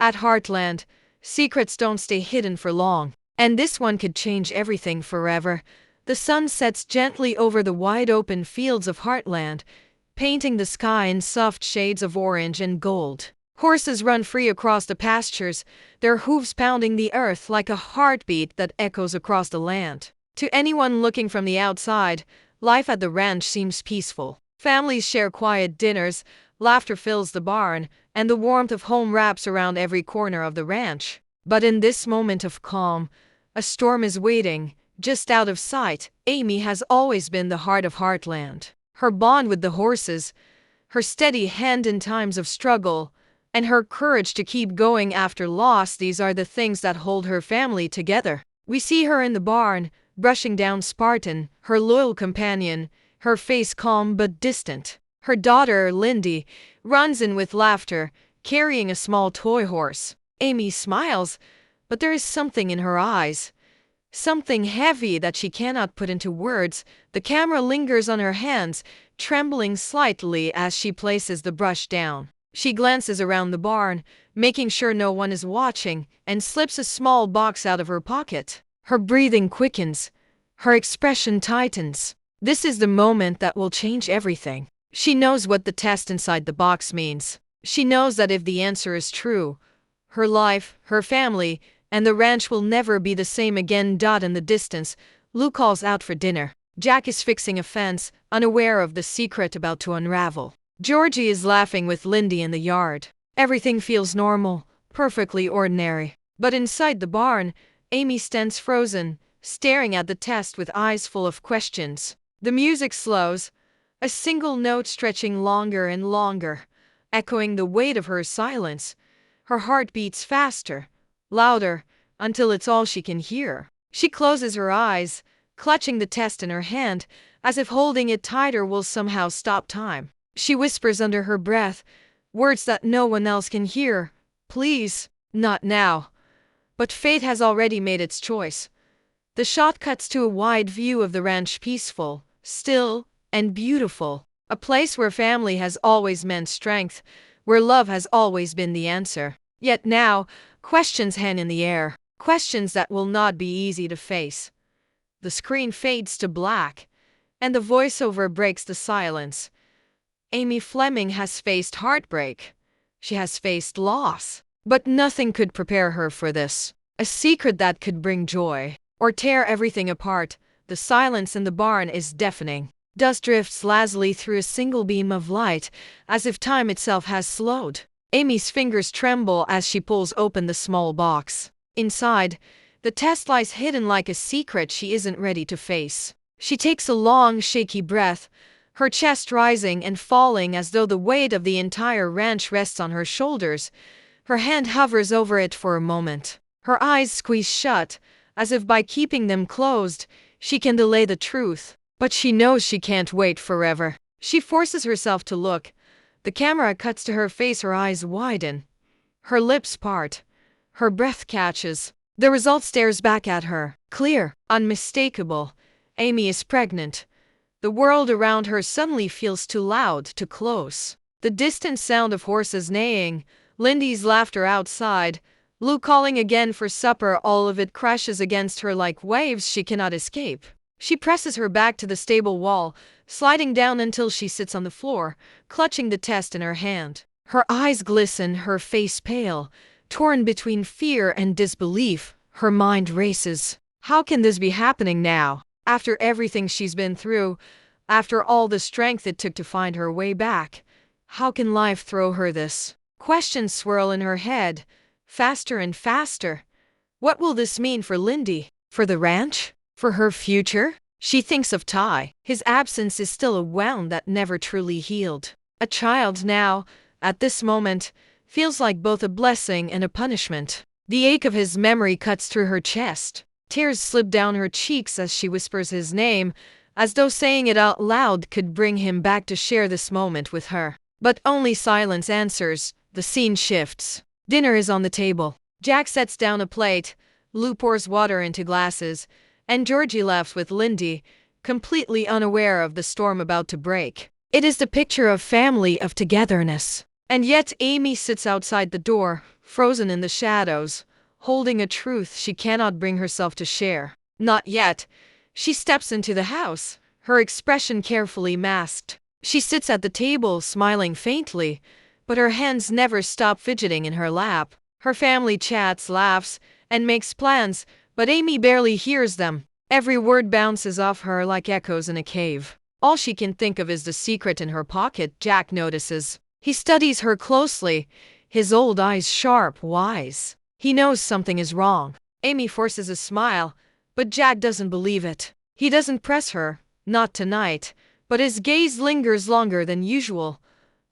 At Heartland, secrets don't stay hidden for long, and this one could change everything forever. The sun sets gently over the wide-open fields of Heartland, painting the sky in soft shades of orange and gold. Horses run free across the pastures, their hooves pounding the earth like a heartbeat that echoes across the land. To anyone looking from the outside, life at the ranch seems peaceful. Families share quiet dinners, laughter fills the barn, and the warmth of home wraps around every corner of the ranch. But in this moment of calm, a storm is waiting, just out of sight. Amy has always been the heart of Heartland. Her bond with the horses, her steady hand in times of struggle, and her courage to keep going after loss, these are the things that hold her family together. We see her in the barn, brushing down Spartan, her loyal companion, her face calm but distant. Her daughter, Lyndy, runs in with laughter, carrying a small toy horse. Amy smiles, but there is something in her eyes, something heavy that she cannot put into words. The camera lingers on her hands, trembling slightly as she places the brush down. She glances around the barn, making sure no one is watching, and slips a small box out of her pocket. Her breathing quickens, her expression tightens. This is the moment that will change everything. She knows what the test inside the box means. She knows that if the answer is true, her life, her family, and the ranch will never be the same again. In the distance, Lou calls out for dinner. Jack is fixing a fence, unaware of the secret about to unravel. Georgie is laughing with Lyndy in the yard. Everything feels normal, perfectly ordinary. But inside the barn, Amy stands frozen, staring at the test with eyes full of questions. The music slows, a single note stretching longer and longer, echoing the weight of her silence. Her heart beats faster, louder, until it's all she can hear. She closes her eyes, clutching the test in her hand, as if holding it tighter will somehow stop time. She whispers under her breath, words that no one else can hear. Please, not now. But fate has already made its choice. The shot cuts to a wide view of the ranch, peaceful, still, and beautiful. A place where family has always meant strength, where love has always been the answer. Yet now, questions hang in the air, questions that will not be easy to face. The screen fades to black, and the voiceover breaks the silence. Amy Fleming has faced heartbreak. She has faced loss. But nothing could prepare her for this. A secret that could bring joy, or tear everything apart. The silence in the barn is deafening. Dust drifts lazily through a single beam of light, as if time itself has slowed. Amy's fingers tremble as she pulls open the small box. Inside, the test lies hidden like a secret she isn't ready to face. She takes a long, shaky breath, her chest rising and falling as though the weight of the entire ranch rests on her shoulders. Her hand hovers over it for a moment. Her eyes squeeze shut, as if by keeping them closed, she can delay the truth. But she knows she can't wait forever. She forces herself to look. The camera cuts to her face, her eyes widen. Her lips part. Her breath catches. The result stares back at her. Clear, unmistakable. Amy is pregnant. The world around her suddenly feels too loud, too close. The distant sound of horses neighing, Lyndy's laughter outside, Lou calling again for supper, all of it crashes against her like waves she cannot escape. She presses her back to the stable wall, sliding down until she sits on the floor, clutching the test in her hand. Her eyes glisten, her face pale, torn between fear and disbelief. Her mind races. How can this be happening now? After everything she's been through, after all the strength it took to find her way back, how can life throw her this? Questions swirl in her head, faster and faster. What will this mean for Lyndy? For the ranch? For her future? She thinks of Ty. His absence is still a wound that never truly healed. A child now, at this moment, feels like both a blessing and a punishment. The ache of his memory cuts through her chest. Tears slip down her cheeks as she whispers his name, as though saying it out loud could bring him back to share this moment with her. But only silence answers. The scene shifts. Dinner is on the table. Jack sets down a plate, Lou pours water into glasses, and Georgie laughs with Lyndy, completely unaware of the storm about to break. It is the picture of family, of togetherness. And yet Amy sits outside the door, frozen in the shadows, holding a truth she cannot bring herself to share. Not yet. She steps into the house, her expression carefully masked. She sits at the table, smiling faintly, but her hands never stop fidgeting in her lap. Her family chats, laughs, and makes plans, but Amy barely hears them. Every word bounces off her like echoes in a cave. All she can think of is the secret in her pocket. Jack notices. He studies her closely, his old eyes sharp, wise. He knows something is wrong. Amy forces a smile, but Jack doesn't believe it. He doesn't press her, not tonight, but his gaze lingers longer than usual.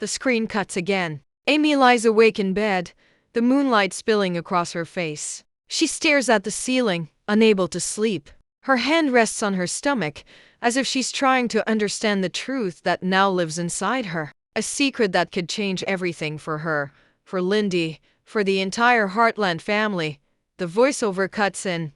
The screen cuts again. Amy lies awake in bed, the moonlight spilling across her face. She stares at the ceiling, unable to sleep. Her hand rests on her stomach, as if she's trying to understand the truth that now lives inside her. A secret that could change everything for her, for Lyndy, for the entire Heartland family. The voiceover cuts in.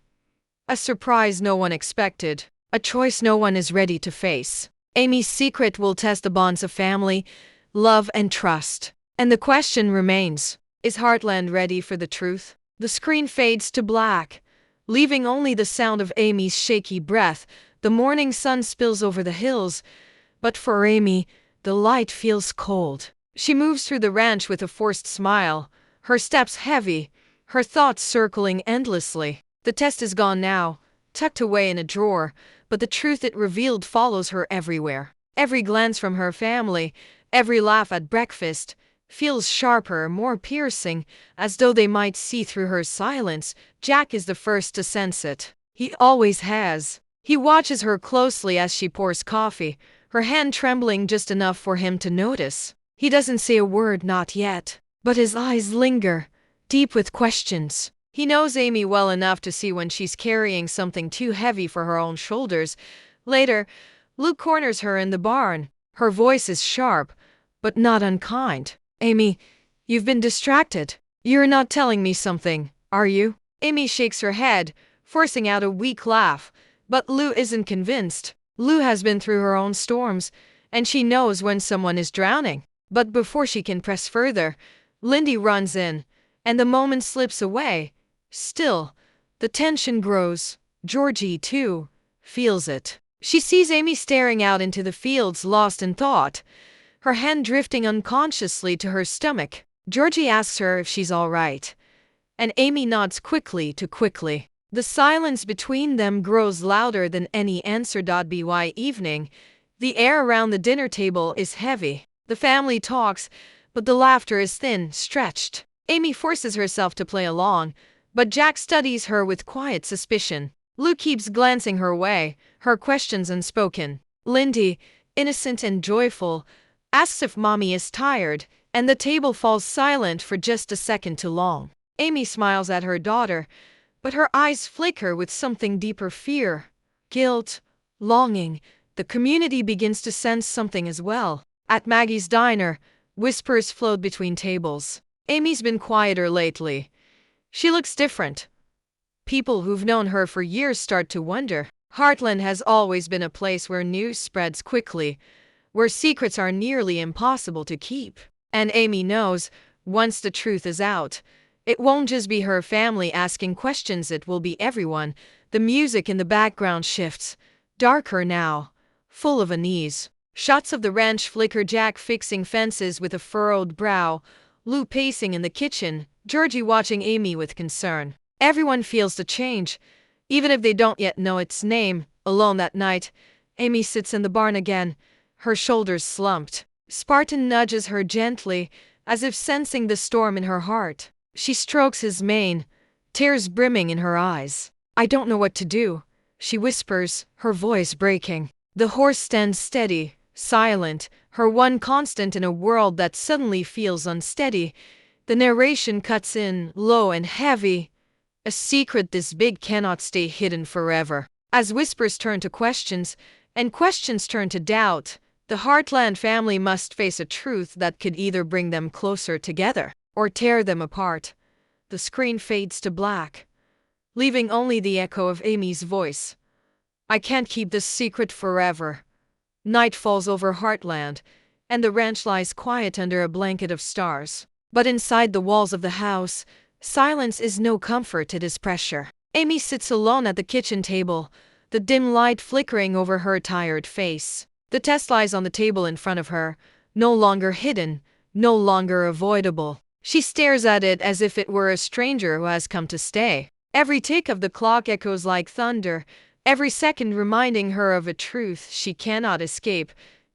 A surprise no one expected. A choice no one is ready to face. Amy's secret will test the bonds of family, love, and trust. And the question remains, is Heartland ready for the truth? The screen fades to black, leaving only the sound of Amy's shaky breath. The morning sun spills over the hills, but for Amy, the light feels cold. She moves through the ranch with a forced smile, her steps heavy, her thoughts circling endlessly. The test is gone now, tucked away in a drawer, but the truth it revealed follows her everywhere. Every glance from her family, every laugh at breakfast, feels sharper, more piercing, as though they might see through her silence. Jack is the first to sense it. He always has. He watches her closely as she pours coffee, her hand trembling just enough for him to notice. He doesn't say a word, not yet, but his eyes linger, deep with questions. He knows Amy well enough to see when she's carrying something too heavy for her own shoulders. Later, Luke corners her in the barn. Her voice is sharp, but not unkind. Amy, you've been distracted. You're not telling me something, are you? Amy shakes her head, forcing out a weak laugh, but Lou isn't convinced. Lou has been through her own storms, and she knows when someone is drowning. But before she can press further, Lyndy runs in, and the moment slips away. Still, the tension grows. Georgie, too, feels it. She sees Amy staring out into the fields, lost in thought, her hand drifting unconsciously to her stomach. Georgie asks her if she's all right, and Amy nods quickly. The silence between them grows louder than any answer. By evening, the air around the dinner table is heavy. The family talks, but the laughter is thin, stretched. Amy forces herself to play along, but Jack studies her with quiet suspicion. Lou keeps glancing her way, her questions unspoken. Lyndy, innocent and joyful, asks if mommy is tired, and the table falls silent for just a second too long. Amy smiles at her daughter, but her eyes flicker with something deeper: fear, guilt, longing. The community begins to sense something as well. At Maggie's diner, whispers float between tables. Amy's been quieter lately. She looks different. People who've known her for years start to wonder. Heartland has always been a place where news spreads quickly, where secrets are nearly impossible to keep. And Amy knows, once the truth is out, it won't just be her family asking questions, it will be everyone. The music in the background shifts, darker now, full of unease. Shots of the ranch flicker: Jack fixing fences with a furrowed brow, Lou pacing in the kitchen, Georgie watching Amy with concern. Everyone feels the change, even if they don't yet know its name. Alone that night, Amy sits in the barn again, her shoulders slumped. Spartan nudges her gently, as if sensing the storm in her heart. She strokes his mane, tears brimming in her eyes. "I don't know what to do," she whispers, her voice breaking. The horse stands steady, silent, her one constant in a world that suddenly feels unsteady. The narration cuts in, low and heavy. A secret this big cannot stay hidden forever. As whispers turn to questions, and questions turn to doubt, the Heartland family must face a truth that could either bring them closer together, or tear them apart. The screen fades to black, leaving only the echo of Amy's voice. "I can't keep this secret forever." Night falls over Heartland, and the ranch lies quiet under a blanket of stars. But inside the walls of the house, silence is no comfort, it is pressure. Amy sits alone at the kitchen table, the dim light flickering over her tired face. The test lies on the table in front of her, no longer hidden, no longer avoidable. She stares at it as if it were a stranger who has come to stay. Every tick of the clock echoes like thunder, every second reminding her of a truth she cannot escape.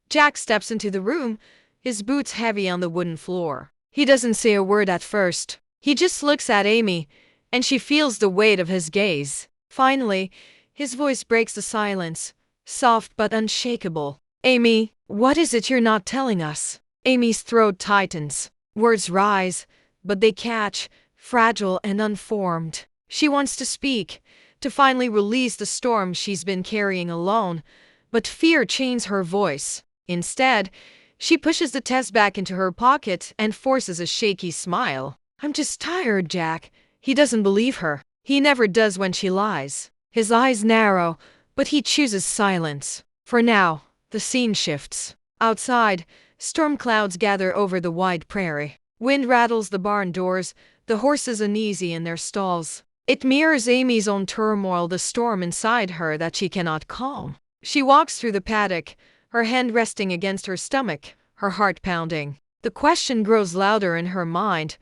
Jack steps into the room, his boots heavy on the wooden floor. He doesn't say a word at first. He just looks at Amy, and she feels the weight of his gaze. Finally, his voice breaks the silence, soft but unshakable. "Amy, what is it you're not telling us?" Amy's throat tightens. Words rise, but they catch, fragile and unformed. She wants to speak, to finally release the storm she's been carrying alone, but fear chains her voice. Instead, she pushes the test back into her pocket and forces a shaky smile. "I'm just tired, Jack." He doesn't believe her. He never does when she lies. His eyes narrow, but he chooses silence. For now, the scene shifts. Outside, storm clouds gather over the wide prairie. Wind rattles the barn doors, the horses uneasy in their stalls. It mirrors Amy's own turmoil, the storm inside her that she cannot calm. She walks through the paddock, her hand resting against her stomach, her heart pounding. The question grows louder in her mind.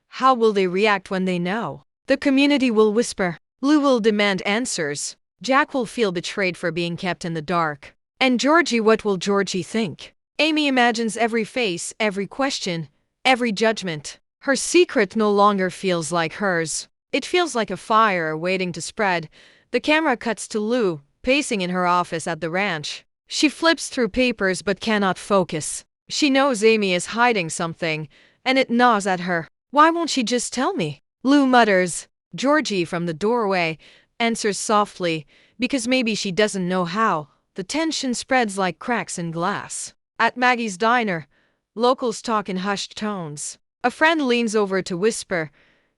How will they react when they know? The community will whisper. Lou will demand answers. Jack will feel betrayed for being kept in the dark. And Georgie, what will Georgie think? Amy imagines every face, every question, every judgment. Her secret no longer feels like hers. It feels like a fire waiting to spread. The camera cuts to Lou, pacing in her office at the ranch. She flips through papers but cannot focus. She knows Amy is hiding something, and it gnaws at her. "Why won't she just tell me?" Lou mutters. Georgie, from the doorway, answers softly, "Because maybe she doesn't know how." The tension spreads like cracks in glass. At Maggie's diner, locals talk in hushed tones. A friend leans over to whisper,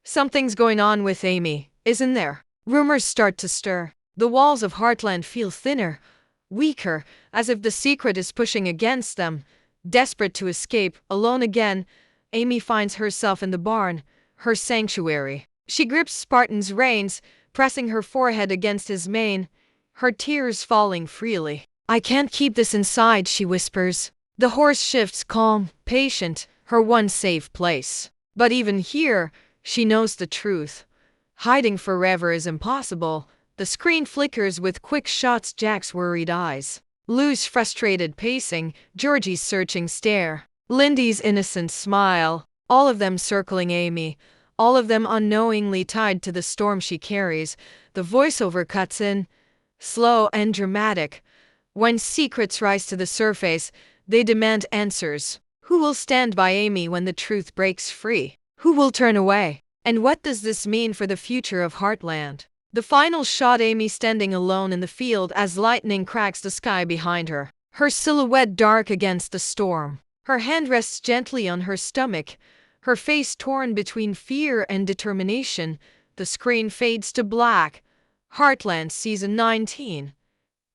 "Something's going on with Amy, isn't there?" Rumors start to stir. The walls of Heartland feel thinner, weaker, as if the secret is pushing against them. Desperate to escape, alone again, Amy finds herself in the barn, her sanctuary. She grips Spartan's reins, pressing her forehead against his mane, her tears falling freely. "I can't keep this inside," she whispers. The horse shifts, calm, patient, her one safe place. But even here, she knows the truth. Hiding forever is impossible. The screen flickers with quick shots, Jack's worried eyes, Lou's frustrated pacing, Georgie's searching stare, Lyndy's innocent smile, all of them circling Amy, all of them unknowingly tied to the storm she carries. The voiceover cuts in, slow and dramatic. When secrets rise to the surface, they demand answers. Who will stand by Amy when the truth breaks free? Who will turn away? And what does this mean for the future of Heartland? The final shot, Amy standing alone in the field as lightning cracks the sky behind her, her silhouette dark against the storm. Her hand rests gently on her stomach, her face torn between fear and determination. The screen fades to black. Heartland Season 19.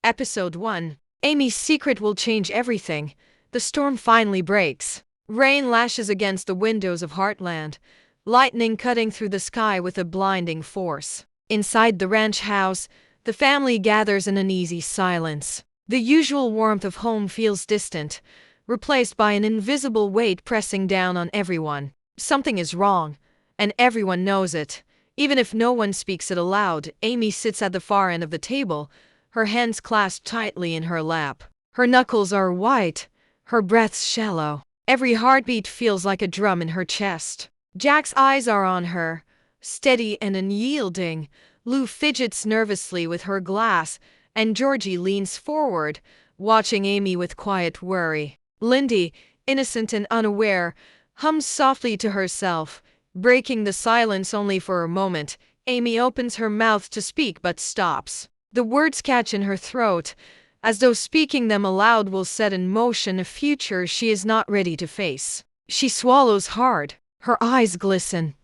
Episode 1. Amy's secret will change everything. The storm finally breaks. Rain lashes against the windows of Heartland, lightning cutting through the sky with a blinding force. Inside the ranch house, the family gathers in uneasy silence. The usual warmth of home feels distant, replaced by an invisible weight pressing down on everyone. Something is wrong, and everyone knows it. Even if no one speaks it aloud, Amy sits at the far end of the table, her hands clasped tightly in her lap. Her knuckles are white, her breath shallow. Every heartbeat feels like a drum in her chest. Jack's eyes are on her, steady and unyielding. Lou fidgets nervously with her glass, and Georgie leans forward, watching Amy with quiet worry. Lyndy, innocent and unaware, hums softly to herself, breaking the silence only for a moment. Amy opens her mouth to speak but stops. The words catch in her throat, as though speaking them aloud will set in motion a future she is not ready to face. She swallows hard, her eyes glisten,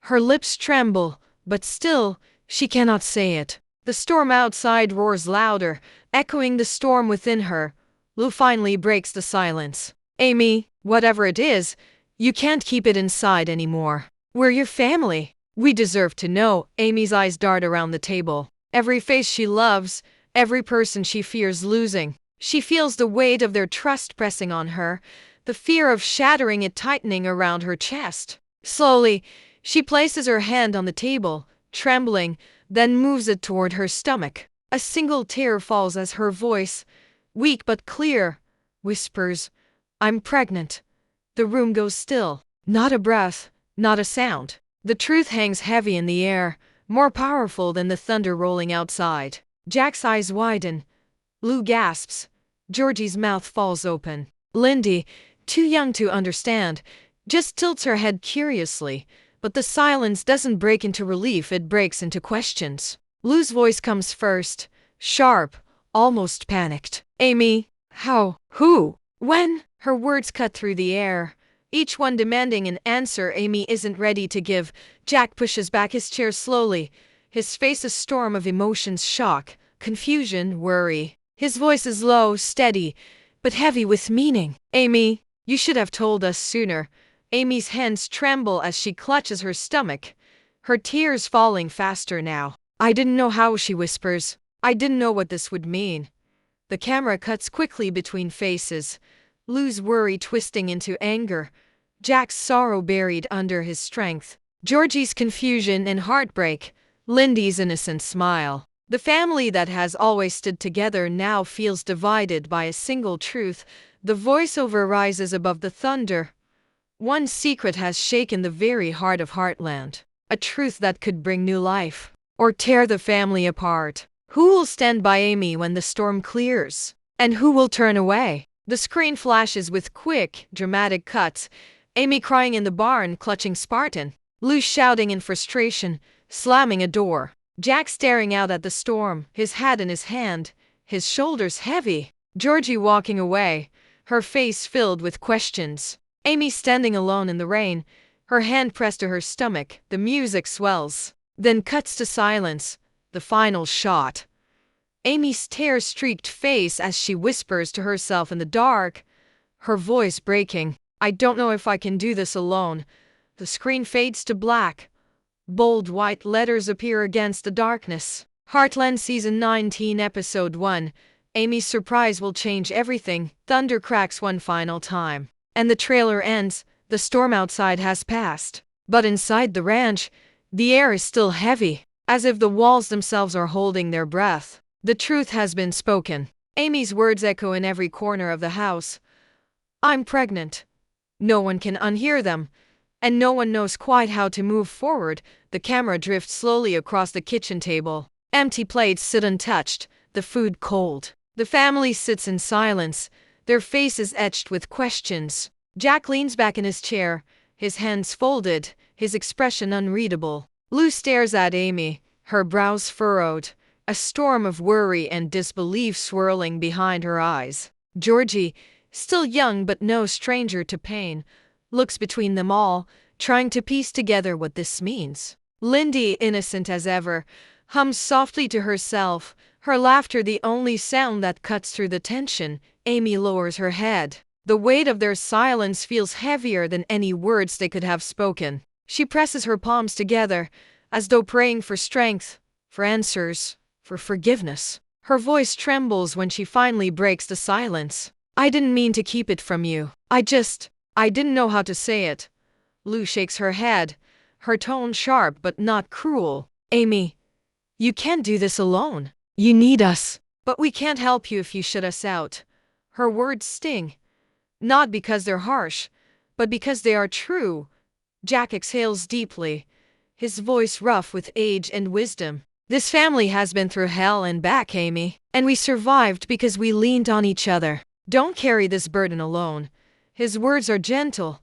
her lips tremble, but still, she cannot say it. The storm outside roars louder, echoing the storm within her. Lou finally breaks the silence. "Amy, whatever it is, You can't keep it inside anymore. We're your family. We deserve to know. Amy's eyes dart around the table. Every face she loves, every person she fears losing. She feels the weight of their trust pressing on her, the fear of shattering it tightening around her chest. Slowly, she places her hand on the table, trembling, then moves it toward her stomach. A single tear falls as her voice, weak but clear, whispers, "I'm pregnant." The room goes still. Not a breath, not a sound. The truth hangs heavy in the air, more powerful than the thunder rolling outside. Jack's eyes widen. Lou gasps. Georgie's mouth falls open. Lyndy, too young to understand, just tilts her head curiously, but the silence doesn't break into relief, it breaks into questions. Lou's voice comes first, sharp, almost panicked. "Amy, how? Who? When?" Her words cut through the air, each one demanding an answer Amy isn't ready to give. Jack pushes back his chair slowly, his face a storm of emotions: shock, confusion, worry. His voice is low, steady, but heavy with meaning. "Amy, you should have told us sooner." Amy's hands tremble as she clutches her stomach, her tears falling faster now. "I didn't know how," she whispers. "I didn't know what this would mean." The camera cuts quickly between faces, Lou's worry twisting into anger, Jack's sorrow buried under his strength, Georgie's confusion and heartbreak, Lyndy's innocent smile. The family that has always stood together now feels divided by a single truth. The voiceover rises above the thunder. One secret has shaken the very heart of Heartland, a truth that could bring new life or tear the family apart. Who will stand by Amy when the storm clears? And who will turn away? The screen flashes with quick, dramatic cuts. Amy crying in the barn, clutching Spartan. Lou shouting in frustration, slamming a door. Jack staring out at the storm, his hat in his hand, his shoulders heavy. Georgie walking away, her face filled with questions. Amy standing alone in the rain, her hand pressed to her stomach. The music swells, then cuts to silence. The final shot. Amy's tear-streaked face as she whispers to herself in the dark, her voice breaking, "I don't know if I can do this alone." The screen fades to black. Bold white letters appear against the darkness. Heartland Season 19 Episode 1. Amy's surprise will change everything. Thunder cracks one final time. And the trailer ends. The storm outside has passed. But inside the ranch, the air is still heavy, as if the walls themselves are holding their breath. The truth has been spoken. Amy's words echo in every corner of the house. "I'm pregnant." No one can unhear them, and no one knows quite how to move forward. The camera drifts slowly across the kitchen table. Empty plates sit untouched, the food cold. The family sits in silence, their faces etched with questions. Jack leans back in his chair, his hands folded, his expression unreadable. Lou stares at Amy, her brows furrowed, a storm of worry and disbelief swirling behind her eyes. Georgie, still young but no stranger to pain, looks between them all, trying to piece together what this means. Lyndy, innocent as ever, hums softly to herself, her laughter the only sound that cuts through the tension. Amy lowers her head. The weight of their silence feels heavier than any words they could have spoken. She presses her palms together, as though praying for strength, for answers, for forgiveness. Her voice trembles when she finally breaks the silence. "I didn't mean to keep it from you. I didn't know how to say it." Lou shakes her head, her tone sharp but not cruel. "Amy, you can't do this alone. You need us. But we can't help you if you shut us out." Her words sting, not because they're harsh, but because they are true. Jack exhales deeply, his voice rough with age and wisdom. "This family has been through hell and back, Amy, and we survived because we leaned on each other. Don't carry this burden alone." His words are gentle,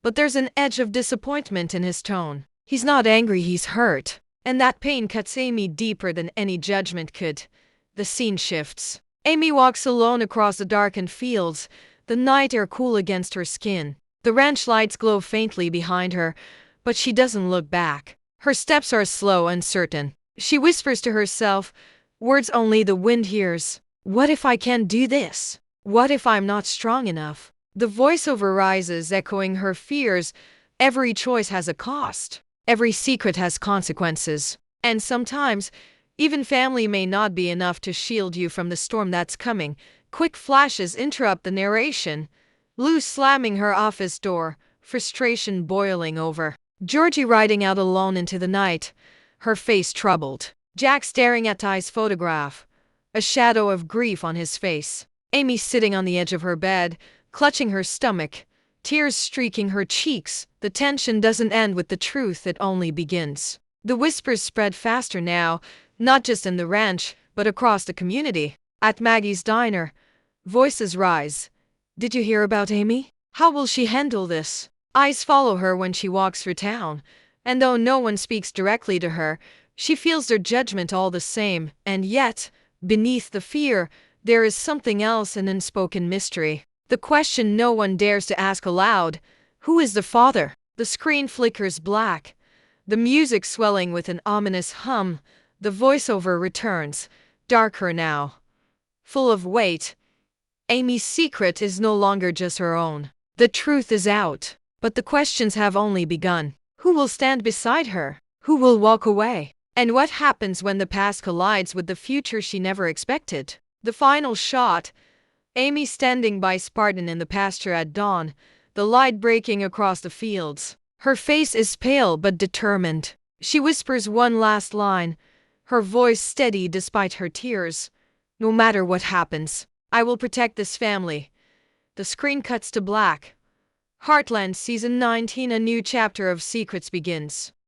but there's an edge of disappointment in his tone. He's not angry, he's hurt. And that pain cuts Amy deeper than any judgment could. The scene shifts. Amy walks alone across the darkened fields, the night air cool against her skin. The ranch lights glow faintly behind her, but she doesn't look back. Her steps are slow, uncertain. She whispers to herself, words only the wind hears. "What if I can't do this? What if I'm not strong enough? The voiceover rises, echoing her fears. Every choice has a cost. Every secret has consequences. And sometimes, even family may not be enough to shield you from the storm that's coming. Quick flashes interrupt the narration. Lou slamming her office door, frustration boiling over. Georgie riding out alone into the night, her face troubled. Jack staring at Ty's photograph, a shadow of grief on his face. Amy sitting on the edge of her bed, clutching her stomach, tears streaking her cheeks. The tension doesn't end with the truth, it only begins. The whispers spread faster now, not just in the ranch, but across the community. At Maggie's diner, voices rise. Did you hear about Amy? How will she handle this? Eyes follow her when she walks through town, and though no one speaks directly to her, she feels their judgment all the same. And yet, beneath the fear, there is something else, an unspoken mystery. The question no one dares to ask aloud: who is the father? The screen flickers black, the music swelling with an ominous hum. The voiceover returns, darker now, full of weight. Amy's secret is no longer just her own. The truth is out, but the questions have only begun. Who will stand beside her? Who will walk away? And what happens when the past collides with the future she never expected? The final shot, Amy standing by Spartan in the pasture at dawn, the light breaking across the fields. Her face is pale but determined. She whispers one last line, her voice steady despite her tears. No matter what happens, I will protect this family. The screen cuts to black. Heartland Season 19, a new chapter of secrets begins.